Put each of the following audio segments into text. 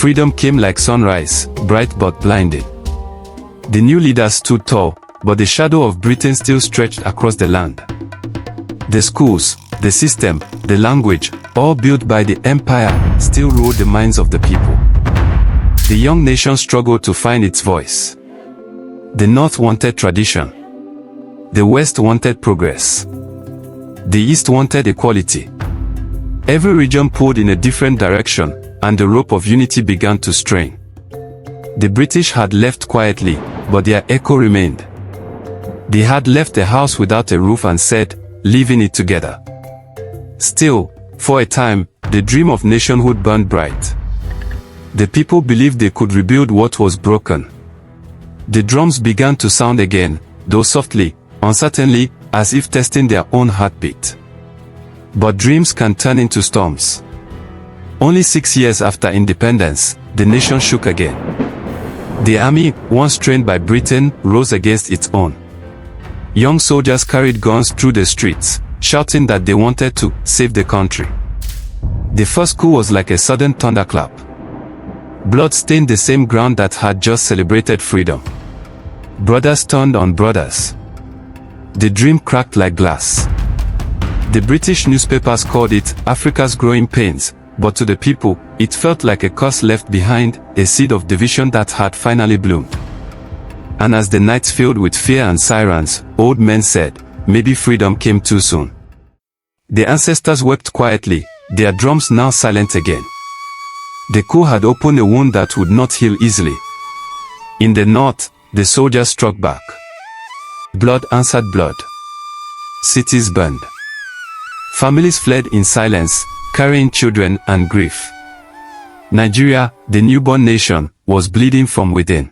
Freedom came like sunrise, bright but blinding. The new leaders stood tall, but the shadow of Britain still stretched across the land. The schools, the system, the language, all built by the empire, still ruled the minds of the people. The young nation struggled to find its voice. The North wanted tradition. The West wanted progress. The East wanted equality. Every region pulled in a different direction, and the rope of unity began to strain. The British had left quietly, but their echo remained. They had left the house without a roof and said, "Living it together." Still, for a time, the dream of nationhood burned bright. The people believed they could rebuild what was broken. The drums began to sound again, though softly, uncertainly, as if testing their own heartbeat. But dreams can turn into storms. Only 6 years after independence, the nation shook again. The army, once trained by Britain, rose against its own. Young soldiers carried guns through the streets, shouting that they wanted to save the country. The first coup was like a sudden thunderclap. Blood stained the same ground that had just celebrated freedom. Brothers turned on brothers. The dream cracked like glass. The British newspapers called it Africa's growing pains, but to the people, it felt like a curse left behind, a seed of division that had finally bloomed. And as the nights filled with fear and sirens, old men said, maybe freedom came too soon. The ancestors wept quietly, their drums now silent again. The coup had opened a wound that would not heal easily. In the north, the soldiers struck back. Blood answered blood. Cities burned. Families fled in silence, carrying children and grief. Nigeria, the newborn nation, was bleeding from within.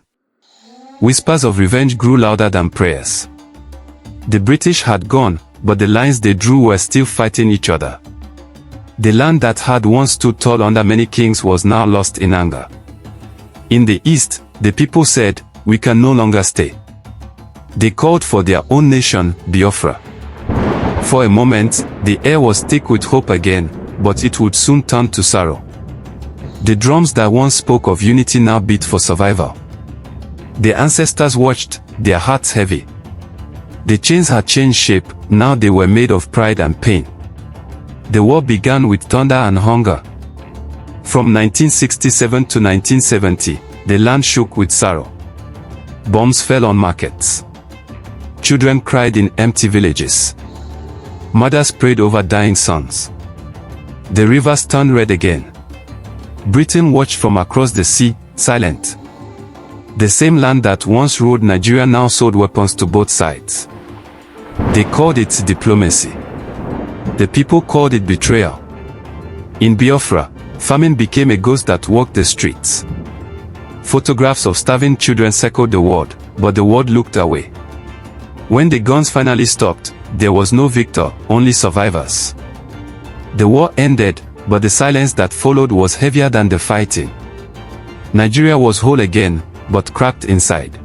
Whispers of revenge grew louder than prayers. The British had gone, but the lines they drew were still fighting each other. The land that had once stood tall under many kings was now lost in anger. In the east, the people said, "We can no longer stay." They called for their own nation, Biafra. For a moment, the air was thick with hope again, but it would soon turn to sorrow. The drums that once spoke of unity now beat for survival. The ancestors watched, their hearts heavy. The chains had changed shape, now they were made of pride and pain. The war began with thunder and hunger. From 1967 to 1970, the land shook with sorrow. Bombs fell on markets. Children cried in empty villages. Mothers prayed over dying sons. The rivers turned red again. Britain watched from across the sea, silent. The same land that once ruled Nigeria now sold weapons to both sides. They called it diplomacy. The people called it betrayal. In Biafra, famine became a ghost that walked the streets. Photographs of starving children circled the world, but the world looked away. When the guns finally stopped, there was no victor, only survivors. The war ended, but the silence that followed was heavier than the fighting. Nigeria was whole again, but cracked inside.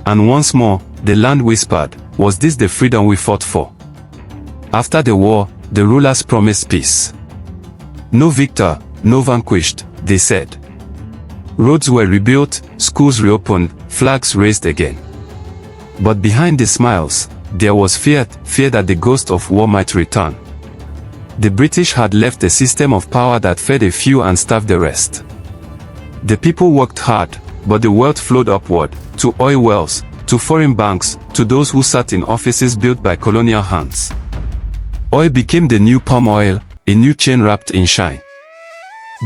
And once more, the land whispered, "Was this the freedom we fought for?" After the war, the rulers promised peace. No victor, no vanquished, they said. Roads were rebuilt, schools reopened, flags raised again. But behind the smiles, there was fear that the ghost of war might return. The British had left a system of power that fed a few and starved the rest. The people worked hard, but the wealth flowed upward, to oil wells, to foreign banks, to those who sat in offices built by colonial hands. Oil became the new palm oil, a new chain wrapped in shine.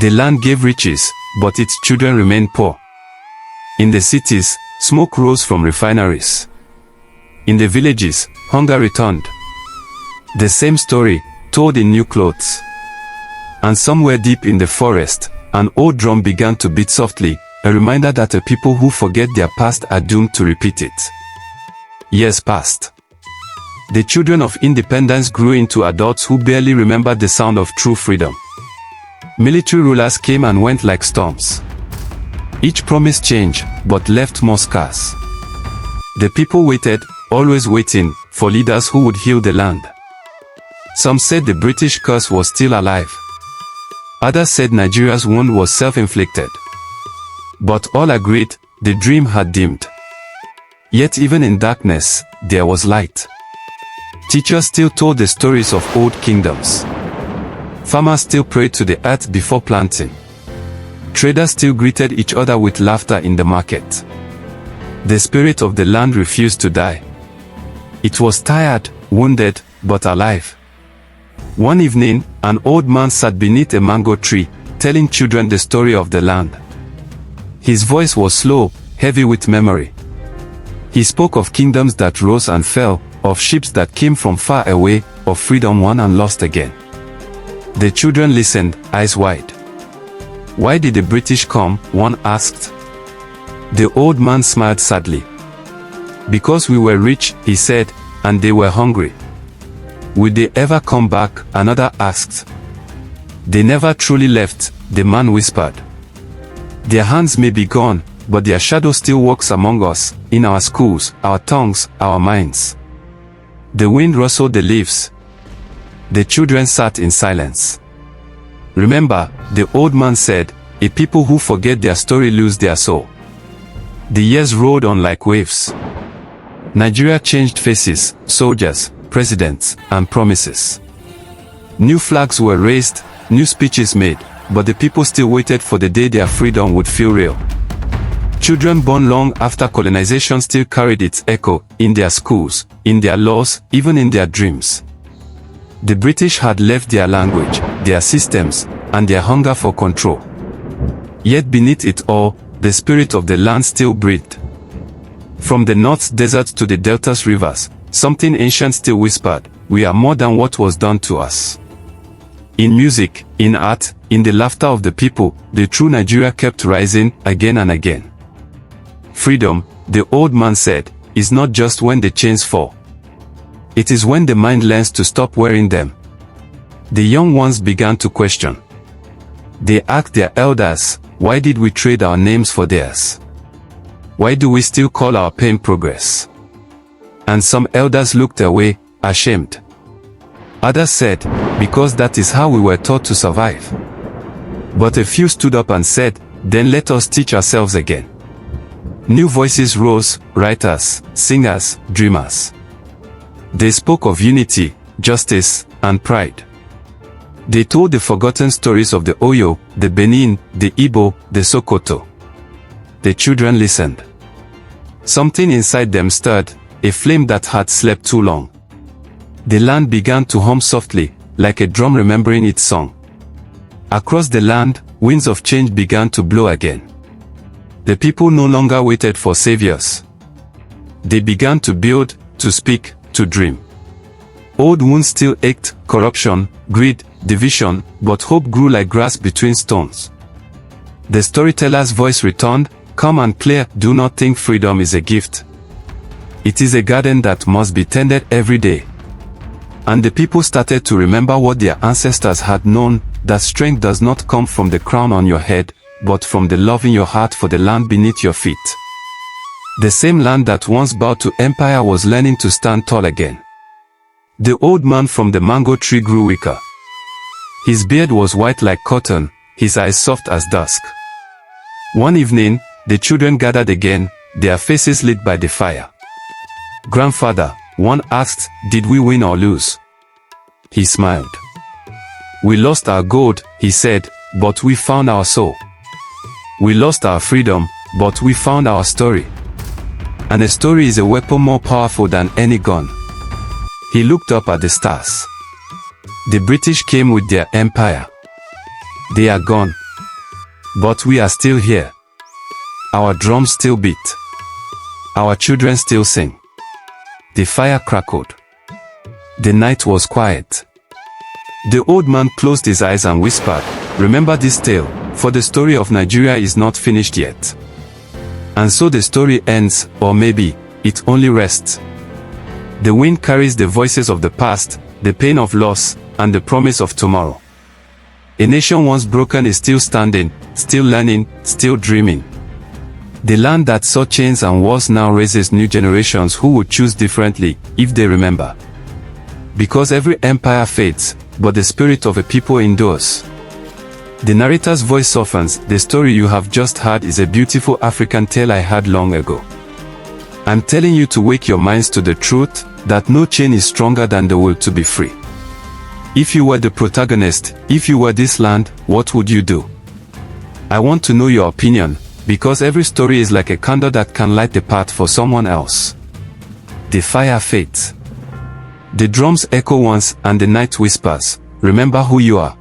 The land gave riches, but its children remained poor. In the cities, smoke rose from refineries. In the villages, hunger returned. The same story, told in new clothes. And somewhere deep in the forest, an old drum began to beat softly, a reminder that the people who forget their past are doomed to repeat it. Years passed. The children of independence grew into adults who barely remembered the sound of true freedom. Military rulers came and went like storms. Each promised change, but left more scars. The people waited, always waiting, for leaders who would heal the land. Some said the British curse was still alive. Others said Nigeria's wound was self-inflicted. But all agreed, the dream had dimmed. Yet even in darkness, there was light. Teachers still told the stories of old kingdoms. Farmers still prayed to the earth before planting. Traders still greeted each other with laughter in the market. The spirit of the land refused to die. It was tired, wounded, but alive. One evening, an old man sat beneath a mango tree, telling children the story of the land. His voice was slow, heavy with memory. He spoke of kingdoms that rose and fell, of ships that came from far away, of freedom won and lost again. The children listened, eyes wide. "Why did the British come?" one asked. The old man smiled sadly. "Because we were rich," he said, "and they were hungry." "Will they ever come back?" another asked. "They never truly left," the man whispered. "Their hands may be gone, but their shadow still walks among us, in our schools, our tongues, our minds." The wind rustled the leaves. The children sat in silence. "Remember," the old man said, "a people who forget their story lose their soul." The years rolled on like waves. Nigeria changed faces, soldiers, presidents, and promises. New flags were raised, new speeches made, but the people still waited for the day their freedom would feel real. Children born long after colonization still carried its echo, in their schools, in their laws, even in their dreams. The British had left their language, their systems, and their hunger for control. Yet beneath it all, the spirit of the land still breathed. From the North's deserts to the Delta's rivers, something ancient still whispered, "We are more than what was done to us." In music, in art, in the laughter of the people, the true Nigeria kept rising, again and again. Freedom, the old man said, is not just when the chains fall. It is when the mind learns to stop wearing them. The young ones began to question. They asked their elders, "Why did we trade our names for theirs? Why do we still call our pain progress?" And some elders looked away, ashamed. Others said, "Because that is how we were taught to survive." But a few stood up and said, "Then let us teach ourselves again." New voices rose, writers, singers, dreamers. They spoke of unity, justice, and pride. They told the forgotten stories of the Oyo, the Benin, the Igbo, the Sokoto. The children listened. Something inside them stirred, a flame that had slept too long. The land began to hum softly, like a drum remembering its song. Across the land, winds of change began to blow again. The people no longer waited for saviors. They began to build, to speak, to dream. Old wounds still ached, corruption, greed, division, but hope grew like grass between stones. The storyteller's voice returned, calm and clear, "Do not think freedom is a gift. It is a garden that must be tended every day." And the people started to remember what their ancestors had known, that strength does not come from the crown on your head, but from the love in your heart for the land beneath your feet. The same land that once bowed to empire was learning to stand tall again. The old man from the mango tree grew weaker. His beard was white like cotton, his eyes soft as dusk. One evening, the children gathered again, their faces lit by the fire. "Grandfather," one asked, "did we win or lose?" He smiled. "We lost our gold," he said, "but we found our soul. We lost our freedom, but we found our story. And a story is a weapon more powerful than any gun." He looked up at the stars. The British came with their empire. They are gone. But we are still here. Our drums still beat. Our children still sing. The fire crackled. The night was quiet. The old man closed his eyes and whispered, "Remember this tale, for the story of Nigeria is not finished yet." And so the story ends, or maybe, it only rests. The wind carries the voices of the past, the pain of loss, and the promise of tomorrow. A nation once broken is still standing, still learning, still dreaming. The land that saw chains and wars now raises new generations who would choose differently, if they remember. Because every empire fades, but the spirit of a people endures. The narrator's voice softens. The story you have just heard is a beautiful African tale I heard long ago. I'm telling you to wake your minds to the truth, that no chain is stronger than the will to be free. If you were the protagonist, if you were this land, what would you do? I want to know your opinion, because every story is like a candle that can light the path for someone else. The fire fades. The drums echo once and the night whispers, remember who you are.